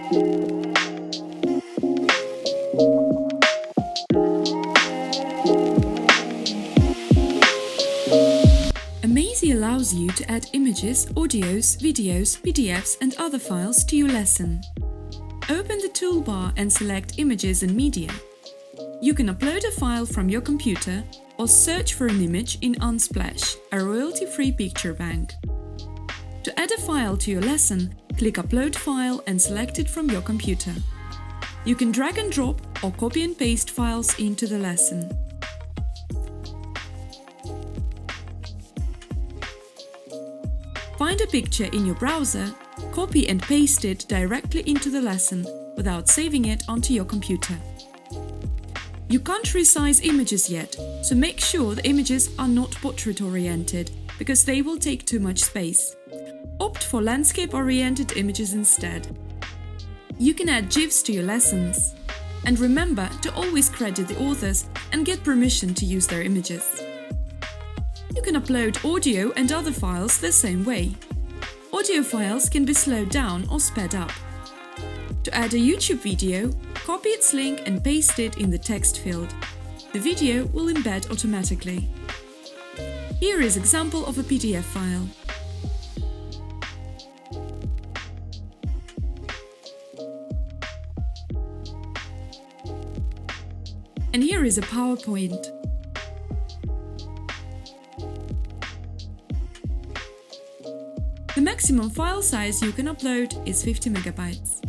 Amazy allows you to add images, audios, videos, PDFs and other files to your lesson. Open the toolbar and select Images and Media. You can upload a file from your computer or search for an image in Unsplash, a royalty-free picture bank. To add a file to your lesson, click Upload File and select it from your computer. You can drag and drop or copy and paste files into the lesson. Find a picture in your browser, copy and paste it directly into the lesson without saving it onto your computer. You can't resize images yet, so make sure the images are not portrait oriented, because they will take too much space. Opt for landscape oriented images instead. You can add GIFs to your lessons. And remember to always credit the authors and get permission to use their images. You can upload audio and other files the same way. Audio files can be slowed down or sped up. To add a YouTube video, copy its link and paste it in the text field. The video will embed automatically. Here is example of a PDF file. And here is a PowerPoint. The maximum file size you can upload is 50 megabytes.